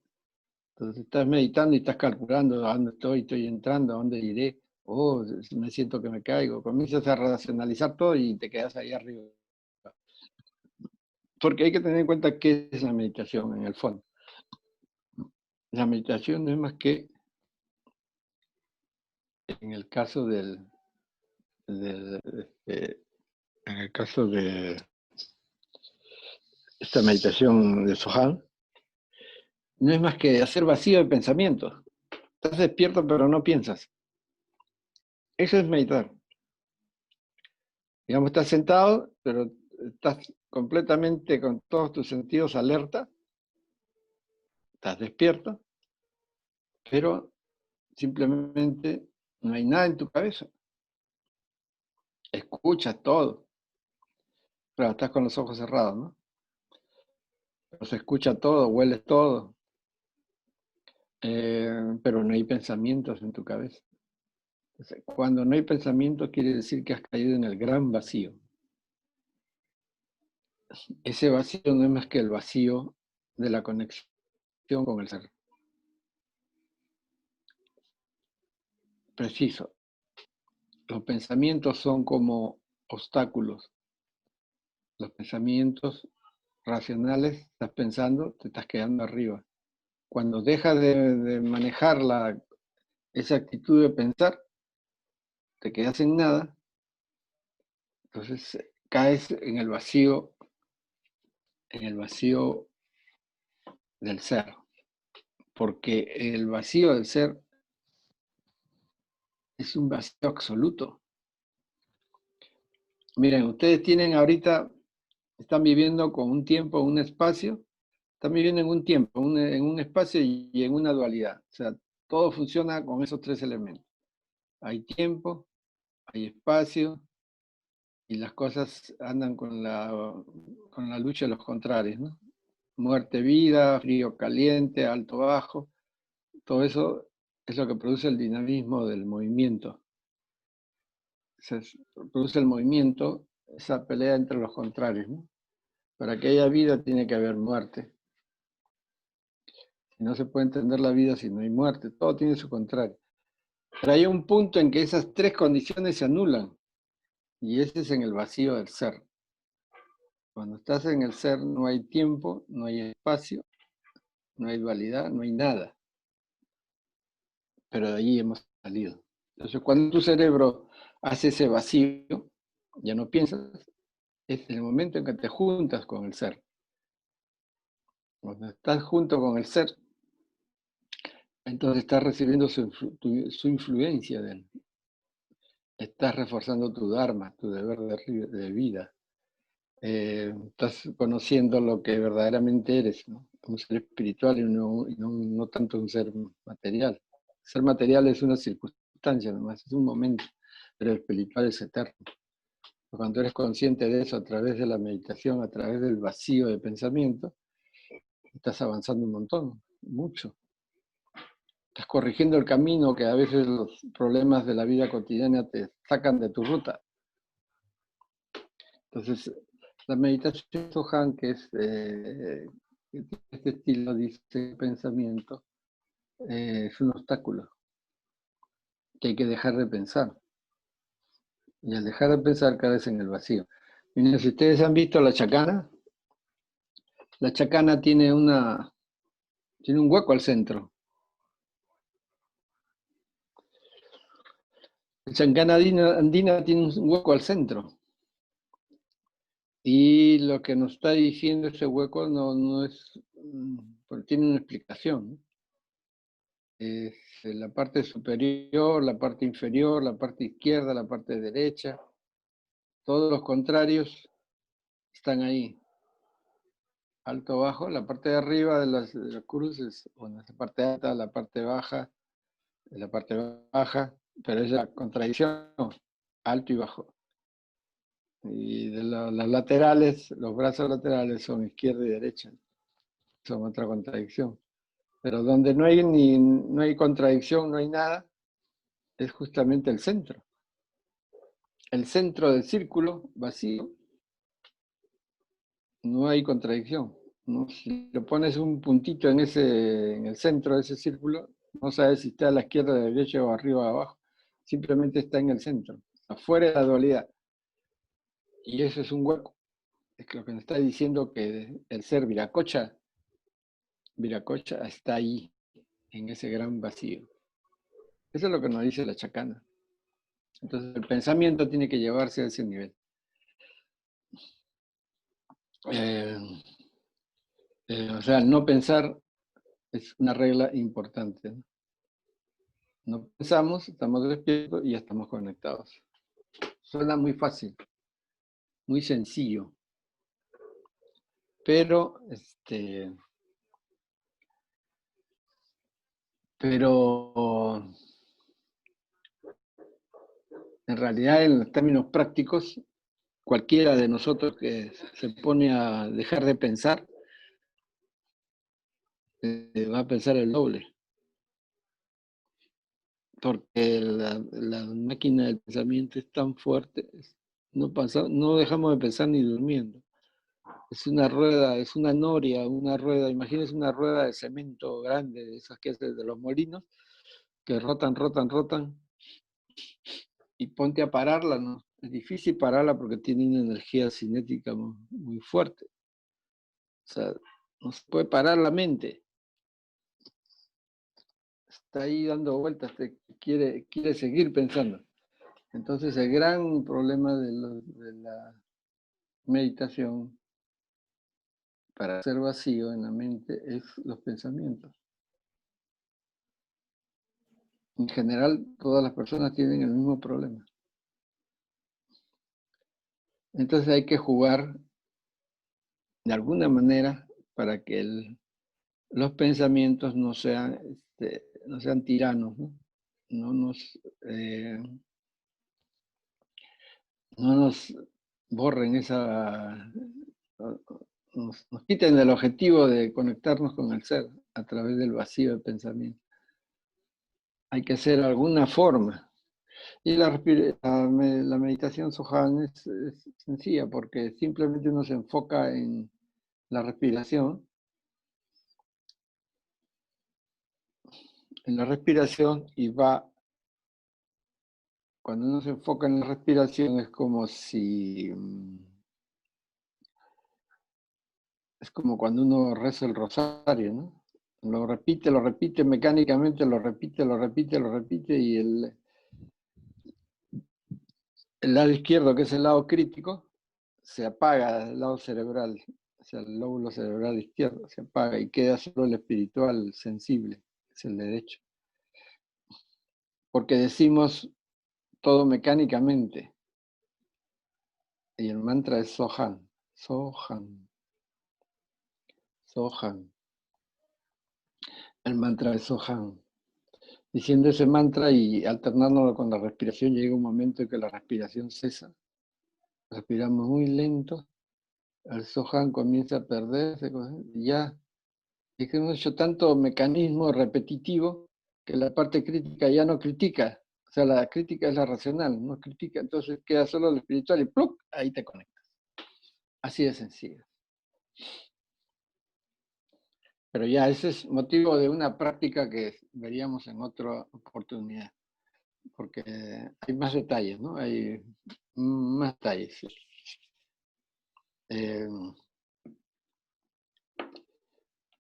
Entonces estás meditando y estás calculando a dónde estoy entrando, a dónde iré. Oh, me siento que me caigo. Comienzas a racionalizar todo y te quedas ahí arriba. Porque hay que tener en cuenta qué es la meditación en el fondo. La meditación no es más que, en el caso en el caso de esta meditación de Sohan, no es más que hacer vacío de pensamientos. Estás despierto pero no piensas. Eso es meditar. Digamos, estás sentado, pero estás completamente con todos tus sentidos alerta, estás despierto, pero simplemente no hay nada en tu cabeza. Escuchas todo. Claro, estás con los ojos cerrados, ¿no? Pero se escucha todo, hueles todo, pero no hay pensamientos en tu cabeza. Entonces, cuando no hay pensamientos quiere decir que has caído en el gran vacío. Ese vacío no es más que el vacío de la conexión con el ser. Preciso. Los pensamientos son como obstáculos. Los pensamientos racionales, estás pensando, te estás quedando arriba. Cuando dejas de manejar esa actitud de pensar, te quedas en nada, entonces caes en el vacío del ser. Porque el vacío del ser es un vacío absoluto. Miren, ustedes tienen ahorita, están viviendo con un tiempo, un espacio, están viviendo en un tiempo, en un espacio y en una dualidad. O sea, todo funciona con esos tres elementos. Hay tiempo, hay espacio y las cosas andan con la lucha de los contrarios, ¿no? Muerte, vida, frío, caliente, alto, bajo. Todo eso es lo que produce el dinamismo del movimiento. Se produce el movimiento, esa pelea entre los contrarios, ¿no? Para que haya vida tiene que haber muerte. Y no se puede entender la vida si no hay muerte. Todo tiene su contrario. Pero hay un punto en que esas tres condiciones se anulan. Y ese es en el vacío del ser. Cuando estás en el ser no hay tiempo, no hay espacio, no hay dualidad, no hay nada. Pero de allí hemos salido. Entonces cuando tu cerebro hace ese vacío, ya no piensas, es el momento en que te juntas con el ser. Cuando estás junto con el ser, entonces estás recibiendo su influencia de él. Estás reforzando tu dharma, tu deber de vida. Estás conociendo lo que verdaderamente eres, ¿no? Un ser espiritual y no tanto un ser material. Ser material es una circunstancia nomás, es un momento, pero el espiritual es eterno. Cuando eres consciente de eso a través de la meditación, a través del vacío de pensamiento, estás avanzando un montón, mucho. Estás corrigiendo el camino que a veces los problemas de la vida cotidiana te sacan de tu ruta. Entonces, la meditación Sohan, que es este estilo, dice pensamiento, es un obstáculo que hay que dejar de pensar. Y al dejar de pensar caes en el vacío. Miren, si ustedes han visto la chacana tiene un hueco al centro. La chacana andina tiene un hueco al centro. Y lo que nos está diciendo ese hueco no es, tiene una explicación, ¿no? Es la parte superior, la parte inferior, la parte izquierda, la parte derecha. Todos los contrarios están ahí. alto, bajo. La parte de arriba de la cruz es, bueno, la parte alta, la parte baja, pero es la contradicción, alto y bajo. Y de las laterales, los brazos laterales son izquierda y derecha, son otra contradicción. Pero donde no hay contradicción, no hay nada, es justamente el centro. El centro del círculo vacío, no hay contradicción, ¿no? Si le pones un puntito en el centro de ese círculo, no sabes si está a la izquierda, a la derecha o arriba o abajo. Simplemente está en el centro, afuera de la dualidad. Y eso es un hueco. Es lo que nos está diciendo que el ser Viracocha está ahí, en ese gran vacío. Eso es lo que nos dice la chacana. Entonces el pensamiento tiene que llevarse a ese nivel. O sea, el no pensar es una regla importante, ¿no? No pensamos, estamos despiertos y ya estamos conectados. Suena muy fácil, muy sencillo, pero en realidad en los términos prácticos, cualquiera de nosotros que se pone a dejar de pensar, va a pensar el doble. Porque la máquina del pensamiento es tan fuerte, no dejamos de pensar ni durmiendo. Es una rueda, es una noria, una rueda, imagínense una rueda de cemento grande, de esas que hacen de los molinos, que rotan, y ponte a pararla, ¿no? Es difícil pararla porque tiene una energía cinética muy, muy fuerte. O sea, no se puede parar la mente. Está ahí dando vueltas, quiere seguir pensando. Entonces el gran problema de la meditación para hacer vacío en la mente es los pensamientos. En general, todas las personas tienen el mismo problema. Entonces hay que jugar de alguna manera para que los pensamientos no sean tiranos, ¿no? No nos borren nos quiten el objetivo de conectarnos con el ser a través del vacío de pensamiento. Hay que hacer alguna forma. Y la meditación Sohan es sencilla porque simplemente uno se enfoca en la respiración. Y cuando uno se enfoca en la respiración es como cuando uno reza el rosario, ¿no? Lo repite mecánicamente, lo repite y el lado izquierdo, que es el lado crítico, se apaga el lado cerebral, o sea, el lóbulo cerebral izquierdo se apaga y queda solo el espiritual sensible, es el derecho. Porque decimos todo mecánicamente. Y el mantra es Sohan, Sohan, Sohan. El mantra es Sohan. Diciendo ese mantra y alternándolo con la respiración, llega un momento en que la respiración cesa. Respiramos muy lento, el Sohan comienza a perderse, y ya. Es que hemos hecho tanto mecanismo repetitivo que la parte crítica ya no critica. O sea, la crítica es la racional, no critica, entonces queda solo lo espiritual y ¡pluc! Ahí te conectas. Así de sencillo. Pero ya, ese es motivo de una práctica que veríamos en otra oportunidad, porque hay más detalles, ¿no? Hay más detalles.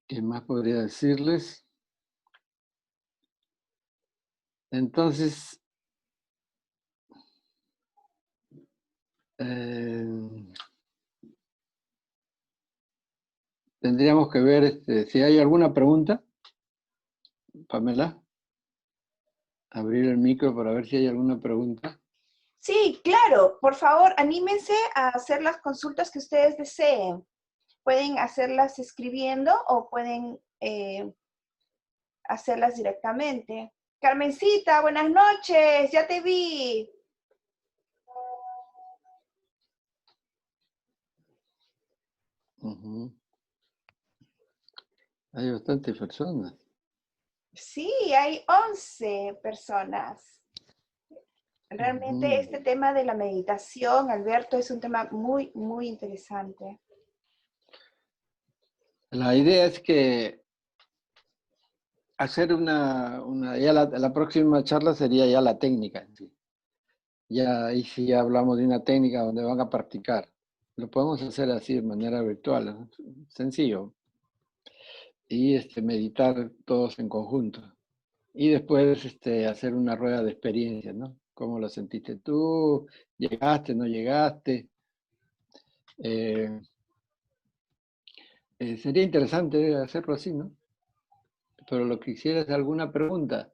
¿Qué más podría decirles? Entonces, tendríamos que ver si hay alguna pregunta. Pamela, abrir el micro para ver si hay alguna pregunta. Sí, claro. Por favor, anímense a hacer las consultas que ustedes deseen. Pueden hacerlas escribiendo o pueden hacerlas directamente. Carmencita, buenas noches, ya te vi. Hay bastantes personas. Sí, hay 11 personas. Realmente este tema de la meditación, Alberto, es un tema muy, muy interesante. La idea es que hacer ya la próxima charla sería ya la técnica. ¿Sí? Ya ahí sí hablamos de una técnica donde van a practicar. Lo podemos hacer así de manera virtual, ¿no? Sencillo. Y meditar todos en conjunto. Y después hacer una rueda de experiencias, ¿no? ¿Cómo lo sentiste tú? ¿Llegaste, no llegaste? Sería interesante hacerlo así, ¿no? Pero lo que quisiera es alguna pregunta.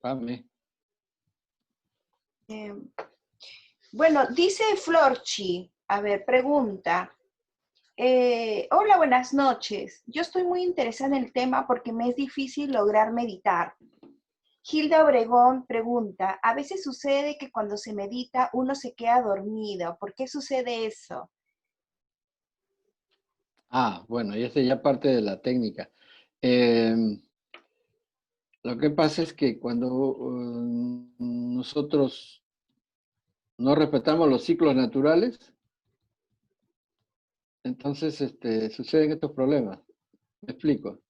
Pame. Bueno, dice Florchi, a ver, pregunta. Hola, buenas noches. Yo estoy muy interesada en el tema porque me es difícil lograr meditar. Hilda Obregón pregunta, a veces sucede que cuando se medita uno se queda dormido. ¿Por qué sucede eso? Bueno, y esta ya parte de la técnica. Lo que pasa es que cuando nosotros no respetamos los ciclos naturales, entonces suceden estos problemas. Me explico.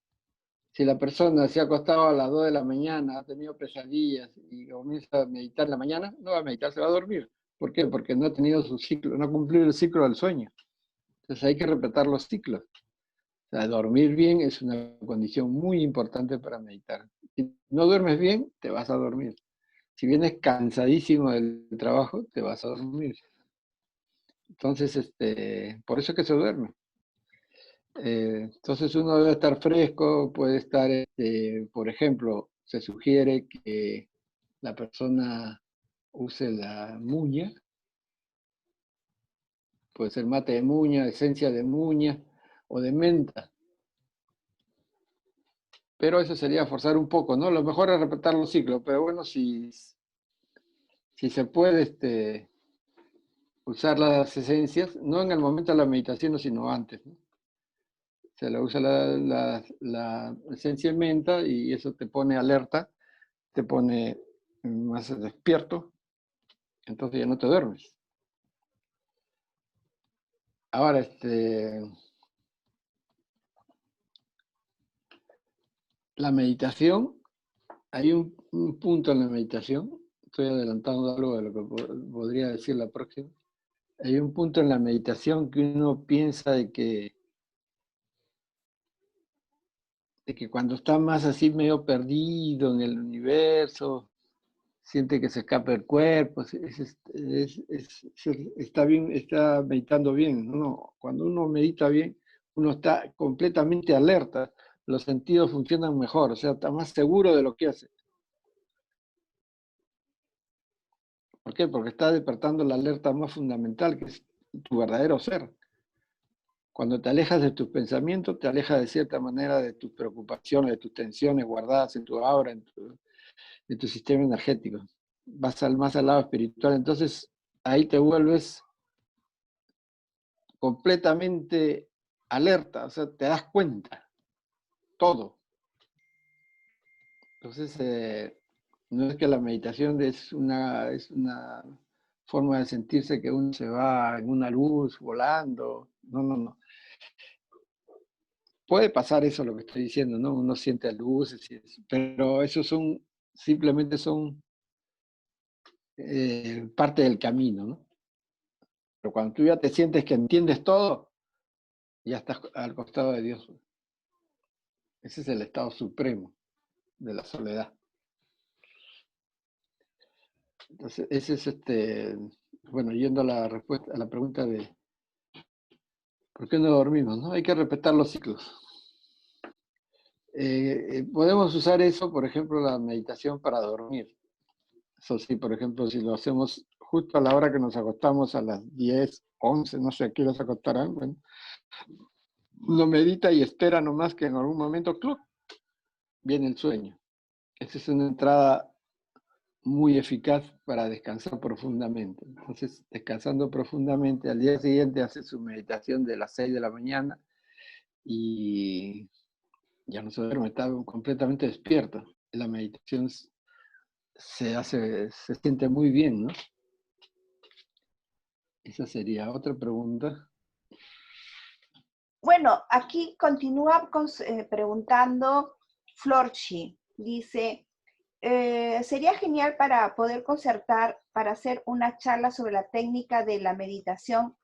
Si la persona se ha acostado a las 2 de la mañana, ha tenido pesadillas y comienza a meditar en la mañana, no va a meditar, se va a dormir. ¿Por qué? Porque no ha tenido su ciclo, no ha cumplido el ciclo del sueño. Entonces hay que respetar los ciclos. O sea, dormir bien es una condición muy importante para meditar. Si no duermes bien, te vas a dormir. Si vienes cansadísimo del trabajo, te vas a dormir. Entonces, por eso es que se duerme. Entonces uno debe estar fresco, puede estar, por ejemplo, se sugiere que la persona use la muña, puede ser mate de muña, esencia de muña o de menta, pero eso sería forzar un poco, ¿no? Lo mejor es respetar los ciclos, pero bueno, si se puede usar las esencias, no en el momento de la meditación, sino antes, ¿no? Se le usa la esencia de menta y eso te pone alerta, te pone más despierto, entonces ya no te duermes. Ahora, la meditación, hay un punto en la meditación, estoy adelantando algo de lo que podría decir la próxima, hay un punto en la meditación que uno piensa de que cuando está más así medio perdido en el universo, siente que se escapa el cuerpo, está bien, está meditando bien. Cuando uno medita bien, uno está completamente alerta, los sentidos funcionan mejor, o sea, está más seguro de lo que hace. ¿Por qué? Porque está despertando la alerta más fundamental, que es tu verdadero ser. Cuando te alejas de tus pensamientos, te alejas de cierta manera de tus preocupaciones, de tus tensiones guardadas en tu aura, en tu sistema energético. Vas más al lado espiritual, entonces ahí te vuelves completamente alerta, o sea, te das cuenta, todo. Entonces, no es que la meditación es una forma de sentirse que uno se va en una luz volando, no. Puede pasar eso lo que estoy diciendo, ¿no? Uno siente luces, pero eso simplemente son parte del camino, ¿no? Pero cuando tú ya te sientes que entiendes todo, ya estás al costado de Dios. Ese es el estado supremo de la soledad. Entonces, ese es bueno, yendo a la respuesta, a la pregunta de ¿por qué no dormimos? ¿No? Hay que respetar los ciclos. Podemos usar eso, por ejemplo, la meditación para dormir. Eso sí, por ejemplo, si lo hacemos justo a la hora que nos acostamos, a las 10, 11, no sé a qué hora se acostarán, bueno, uno medita y espera nomás que en algún momento, ¡cluc!, viene el sueño. Esa es una entrada muy eficaz para descansar profundamente. Entonces, descansando profundamente, al día siguiente hace su meditación de las 6 de la mañana y ya no se duerme, está completamente despierto. La meditación se siente muy bien, ¿no? Esa sería otra pregunta. Bueno, aquí continúa preguntando Florchi. Dice, sería genial para poder concertar, para hacer una charla sobre la técnica de la meditación.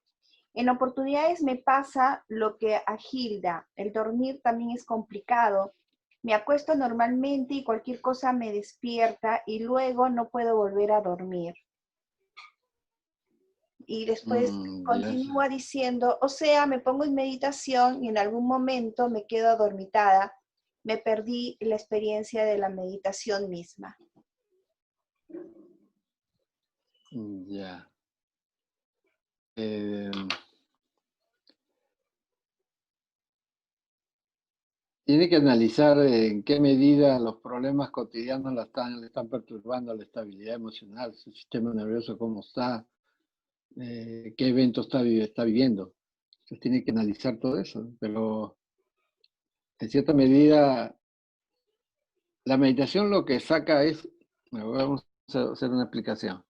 En oportunidades me pasa lo que a Hilda, el dormir también es complicado. Me acuesto normalmente y cualquier cosa me despierta y luego no puedo volver a dormir. Y después Yes. continúa diciendo, o sea, me pongo en meditación y en algún momento me quedo adormitada. Me perdí la experiencia de la meditación misma. Ya. Tiene que analizar en qué medida los problemas cotidianos le están perturbando la estabilidad emocional, su sistema nervioso, cómo está, qué evento está viviendo. Entonces tiene que analizar todo eso, pero en cierta medida la meditación lo que saca es, vamos a hacer una explicación.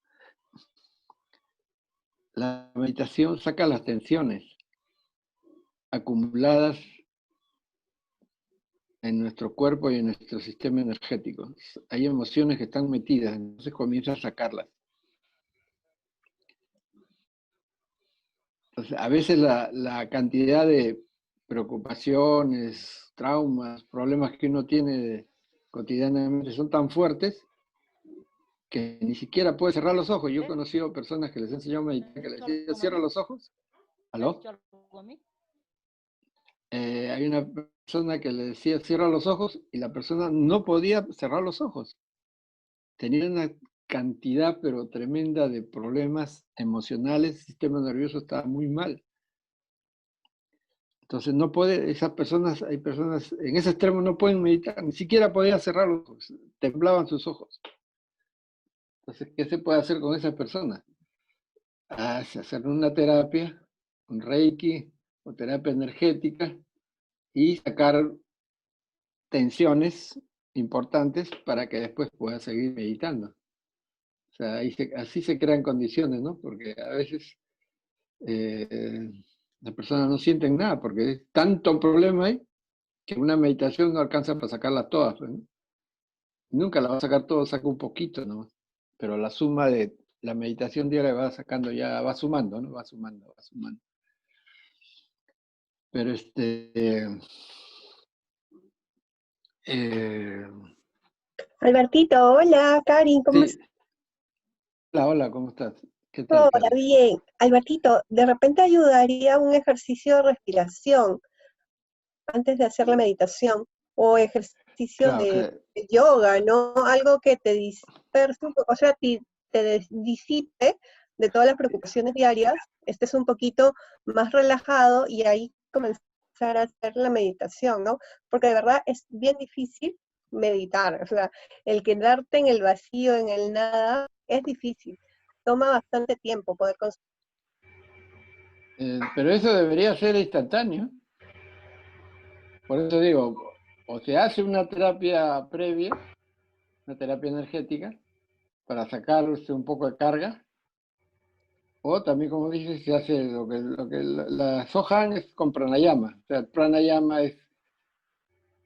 La meditación saca las tensiones acumuladas en nuestro cuerpo y en nuestro sistema energético. Hay emociones que están metidas, entonces comienza a sacarlas. Entonces, a veces la cantidad de preocupaciones, traumas, problemas que uno tiene cotidianamente son tan fuertes que ni siquiera puede cerrar los ojos. Yo he conocido personas que les enseñó a meditar, que les decía, cierra los ojos. ¿Aló? Hay una persona que le decía, cierra los ojos, y la persona no podía cerrar los ojos. Tenía una cantidad, pero tremenda, de problemas emocionales, el sistema nervioso estaba muy mal. Entonces no puede, esas personas, hay personas en ese extremo no pueden meditar, ni siquiera podían cerrar los ojos, temblaban sus ojos. Entonces, ¿qué se puede hacer con esas personas? Hacer una terapia, un reiki o terapia energética y sacar tensiones importantes para que después pueda seguir meditando. O sea, así se crean condiciones, ¿no? Porque a veces las personas no sienten nada, porque es tanto problema ahí que una meditación no alcanza para sacarlas todas, ¿no? Nunca la va a sacar todo, saca un poquito, ¿no? Pero la suma de la meditación diaria va sacando ya, va sumando, ¿no? Va sumando, va sumando. Pero eh, Albertito, hola, Karin, ¿cómo sí, estás? hola, hola, ¿cómo estás? ¿Qué tal, Hola, Karen? bien. Albertito, de repente ayudaría un ejercicio de respiración antes de hacer la meditación o ejercicio Claro de, que de yoga, ¿no? Algo que te disperse un poco, o sea, te disipe de todas las preocupaciones diarias, estés un poquito más relajado y ahí comenzar a hacer la meditación, ¿no? Porque de verdad es bien difícil meditar, o sea, el quedarte en el vacío, en el nada, es difícil. Toma bastante tiempo poder conseguir. pero eso debería ser instantáneo. Por eso digo, o se hace una terapia previa, una terapia energética, para sacarse un poco de carga, o también, como dices, se hace la soja es con pranayama. O sea, el pranayama es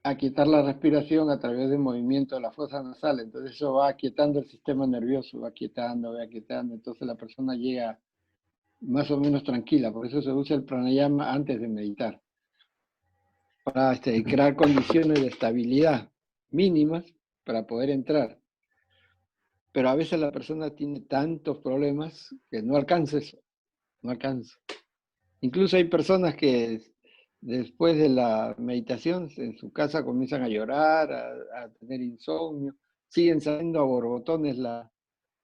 aquietar la respiración a través del movimiento de la fosa nasal. Entonces eso va aquietando el sistema nervioso, va aquietando, va aquietando. Entonces la persona llega más o menos tranquila. Por eso se usa el pranayama antes de meditar, para crear condiciones de estabilidad mínimas para poder entrar. Pero a veces la persona tiene tantos problemas que no alcanza eso, no alcanza. Incluso hay personas que después de la meditación en su casa comienzan a llorar, a tener insomnio, siguen saliendo a borbotones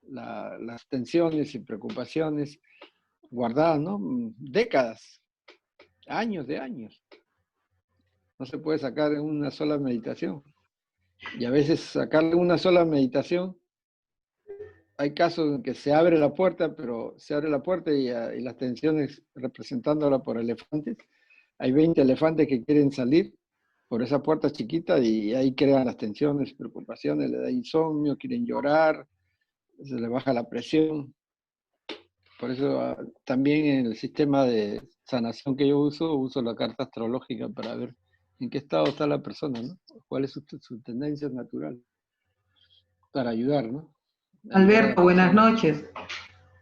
las tensiones y preocupaciones guardadas, ¿no? Décadas, años de años. No se puede sacar en una sola meditación. Y a veces sacarle una sola meditación, hay casos en que se abre la puerta, pero se abre la puerta y las tensiones representándola por elefantes. Hay 20 elefantes que quieren salir por esa puerta chiquita y ahí crean las tensiones, preocupaciones, le da insomnio, quieren llorar, se le baja la presión. Por eso también en el sistema de sanación que yo uso la carta astrológica para ver en qué estado está la persona, ¿no? ¿Cuál es su tendencia natural? Para ayudar, ¿no? Ayudar a la Alberto, buenas persona. noches.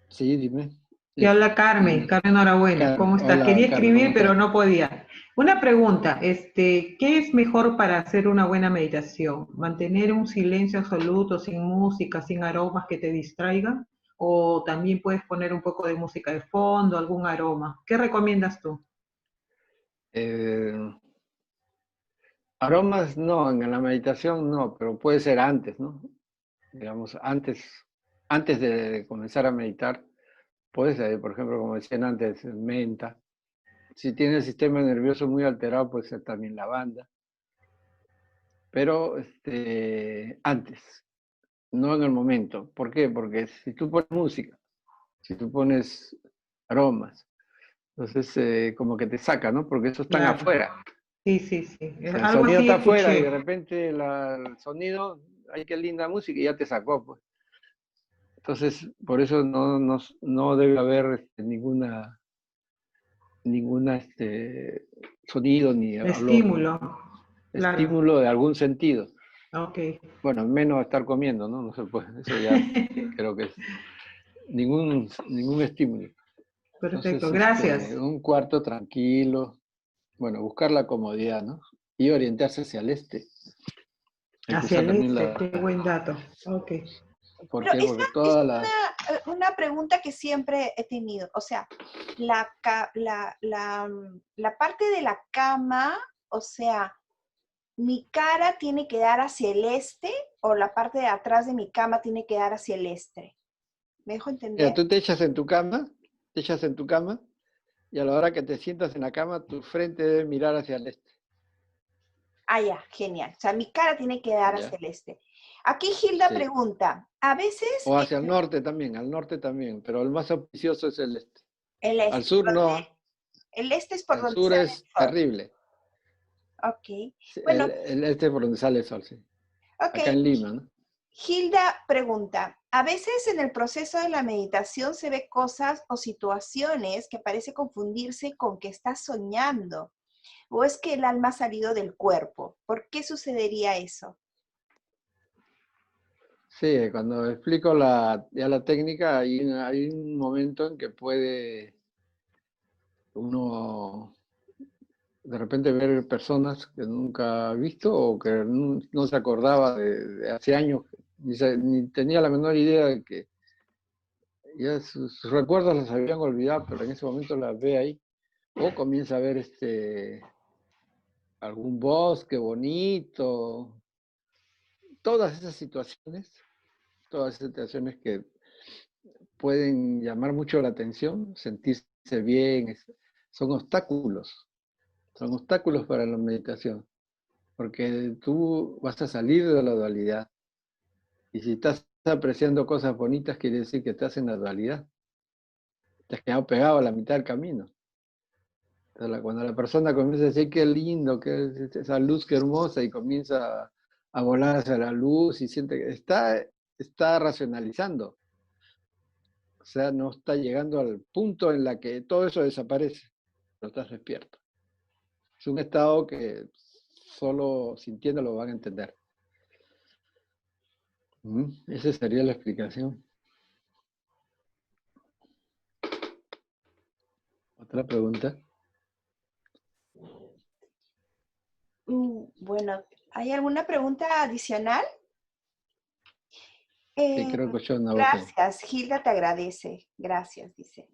Sí, dime. Te habla Carmen. Carmen, enhorabuena. ¿Cómo estás? Hola, Quería Carmen, ¿cómo escribir, pero estás? no podía. Una pregunta, ¿qué es mejor para hacer una buena meditación? ¿Mantener un silencio absoluto, sin música, sin aromas que te distraigan? ¿O también puedes poner un poco de música de fondo, algún aroma? ¿Qué recomiendas tú? Eh, Aromas no, en la meditación no, pero puede ser antes, ¿no? Digamos, antes de comenzar a meditar, puede ser, por ejemplo, como decían antes, menta. Si tiene el sistema nervioso muy alterado, puede ser también lavanda. Pero antes, no en el momento. ¿Por qué? Porque si tú pones música, si tú pones aromas, entonces como que te saca, ¿no? Porque esos están Claro. afuera. Sí, sí, sí. O sea, el Algo sonido así está afuera y de escuché. repente el sonido, ay, qué linda música, y ya te sacó, pues. Entonces, por eso no debe haber ninguna sonido ni olor, Estímulo. ni Claro. estímulo de algún sentido. Ok. Bueno, menos estar comiendo, ¿no? No se puede, eso ya creo que es ningún estímulo. Perfecto, Entonces, gracias. un cuarto tranquilo, bueno, buscar la comodidad, ¿no? Y orientarse hacia el este. Hay que Hacia usar el también este, qué buen dato. Ok. ¿por Pero qué? esa Porque es todas las... una pregunta que siempre he tenido. O sea, la parte de la cama, o sea, ¿mi cara tiene que dar hacia el este o la parte de atrás de mi cama tiene que dar hacia el este? ¿Me dejo Mira, entender? tú te echas en tu cama, te echas en tu cama, y a la hora que te sientas en la cama, tu frente debe mirar hacia el este. Ah, ya, genial. O sea, mi cara tiene que dar hacia ¿Ya? el este. Aquí Hilda Sí. pregunta, a veces O hacia el norte también, al norte también, pero el más auspicioso es el este. el Al este, sur no, el este es por al donde sur sale es el sol. terrible. Ok. Sí, Bueno, el este es por donde sale el sol, sí. ok. Acá en Lima, ¿no? Hilda pregunta, a veces en el proceso de la meditación se ve cosas o situaciones que parece confundirse con que estás soñando, o es que el alma ha salido del cuerpo. ¿Por qué sucedería eso? Sí, cuando explico ya la técnica, hay un momento en que puede uno de repente ver personas que nunca ha visto o que no se acordaba de hace años, ni tenía la menor idea de que ya sus recuerdos los habían olvidado, pero en ese momento las ve ahí. O comienza a ver algún bosque bonito, todas esas situaciones que pueden llamar mucho la atención, sentirse bien, son obstáculos para la meditación, porque tú vas a salir de la dualidad. Y si estás apreciando cosas bonitas, quiere decir que estás en la dualidad. Te has quedado pegado a la mitad del camino. Entonces, cuando la persona comienza a decir qué lindo, qué es esa luz, qué hermosa, y comienza a volar hacia la luz y siente que está racionalizando. O sea, no está llegando al punto en la que todo eso desaparece. No estás despierto. Es un estado que solo sintiendo lo van a entender. Esa sería la explicación. ¿Otra pregunta? Bueno, ¿hay alguna pregunta adicional? Sí, creo que yo no lo tengo. Gracias, Hilda te agradece. Gracias, dice.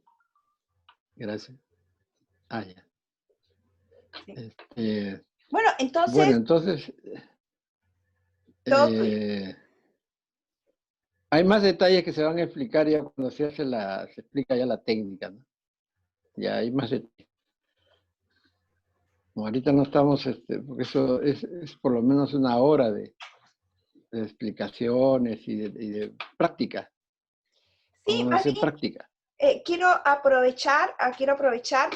Gracias. Ah, ya. Sí. Bueno, Bueno, entonces, entonces, todo tuyo. eh, Hay más detalles que se van a explicar ya cuando se explica ya la técnica, ¿no? Ya hay más detalles. Como ahorita no estamos, porque eso es por lo menos una hora de explicaciones y de práctica. Sí, Vamos a más hacer bien, práctica. quiero aprovechar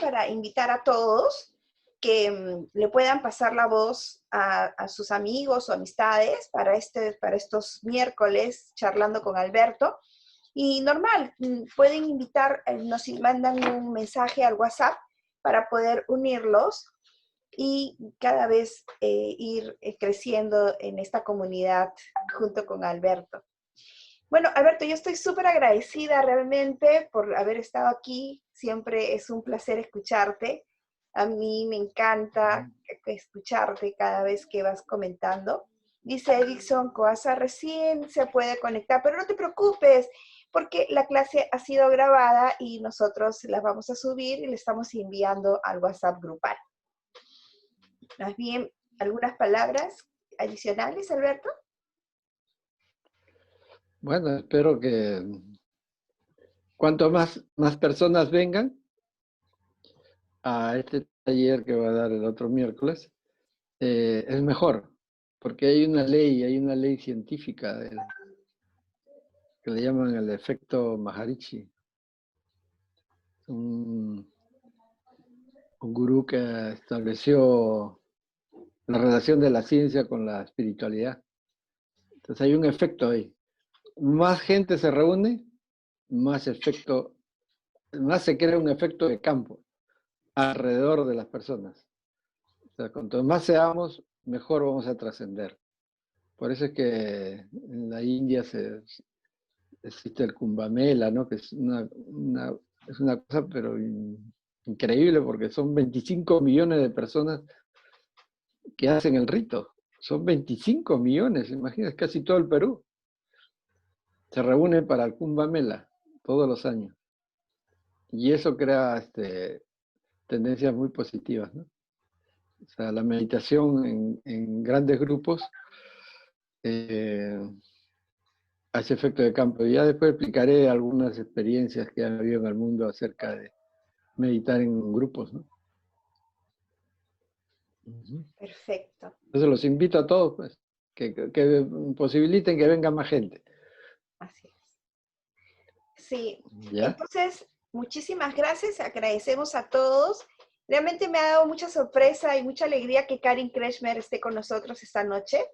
para invitar a todos que le puedan pasar la voz a sus amigos o amistades para estos miércoles charlando con Alberto. Y normal, pueden invitar, nos mandan un mensaje al WhatsApp para poder unirlos y cada vez ir creciendo en esta comunidad junto con Alberto. Bueno, Alberto, yo estoy súper agradecida realmente por haber estado aquí. Siempre es un placer escucharte. A mí me encanta escucharte cada vez que vas comentando. Dice Edison Coasa, recién se puede conectar, pero no te preocupes, porque la clase ha sido grabada y nosotros la vamos a subir y le estamos enviando al WhatsApp grupal. Más bien, ¿algunas palabras adicionales, Alberto? Bueno, espero que cuanto más personas vengan a este taller que va a dar el otro miércoles, es mejor, porque hay una ley científica que le llaman el efecto Maharishi. Un gurú que estableció la relación de la ciencia con la espiritualidad. Entonces hay un efecto ahí. Más gente se reúne, más se crea un efecto de campo alrededor de las personas. O sea, cuanto más seamos, mejor vamos a trascender. Por eso es que en la India existe el Kumbh Mela, ¿no? Que es una cosa pero increíble, porque son 25 millones de personas que hacen el rito. Son 25 millones, imagínate, casi todo el Perú. Se reúnen para el Kumbh Mela todos los años. Y eso crea tendencias muy positivas, ¿no? O sea, la meditación en grandes grupos hace efecto de campo. Y ya después explicaré algunas experiencias que ha habido en el mundo acerca de meditar en grupos, ¿no? Perfecto. Entonces los invito a todos, pues, que posibiliten que venga más gente. Así es. Sí, ¿Ya? entonces, muchísimas gracias, agradecemos a todos. Realmente me ha dado mucha sorpresa y mucha alegría que Karin Kretschmer esté con nosotros esta noche.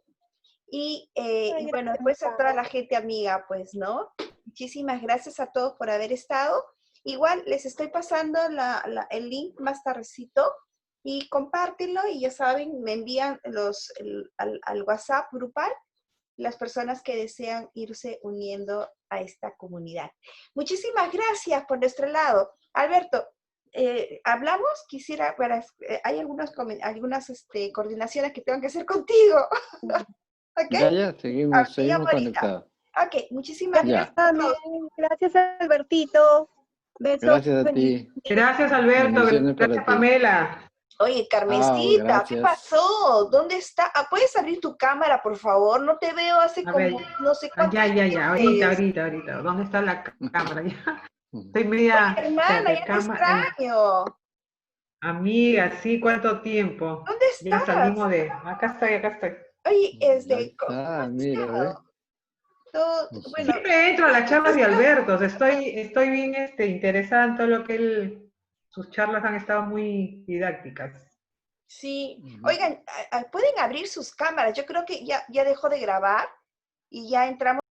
Y bueno, después a toda la gente amiga, pues, ¿no? Muchísimas gracias a todos por haber estado. Igual les estoy pasando el link más tardecito y compártenlo y ya saben, me envían al WhatsApp grupal las personas que desean irse uniendo a esta comunidad. Muchísimas gracias por nuestro lado. Alberto, hablamos, hay algunas coordinaciones que tengo que hacer contigo. ¿Ok? Ya, seguimos Llamo ahorita. conectados. Ok, muchísimas Ya. gracias a todos. Gracias, Albertito. Besos. Gracias a ti. Gracias, Alberto. Bendiciones para Gracias, ti. Pamela. Oye, Chao, Carmencita, ¿qué gracias. pasó? ¿Dónde está? ¿Puedes abrir tu cámara, por favor? No te veo hace A ver, como no sé cuántos ya. meses. Ahorita. ¿Dónde está la cámara? Ya. Estoy Oye, media, hermana, espérate, ya te extraño. amiga, sí, ¿cuánto tiempo? ¿Dónde Ya estás? salimos acá estoy. Oye, Ahí ¿cómo está, has mira, ¿ves? estado? Todo, bueno, Siempre entro a las charlas de Alberto, o sea, estoy bien interesada en todo lo que sus charlas han estado muy didácticas. sí. Oigan, ¿pueden abrir sus cámaras? Yo creo que ya dejó de grabar y ya entramos.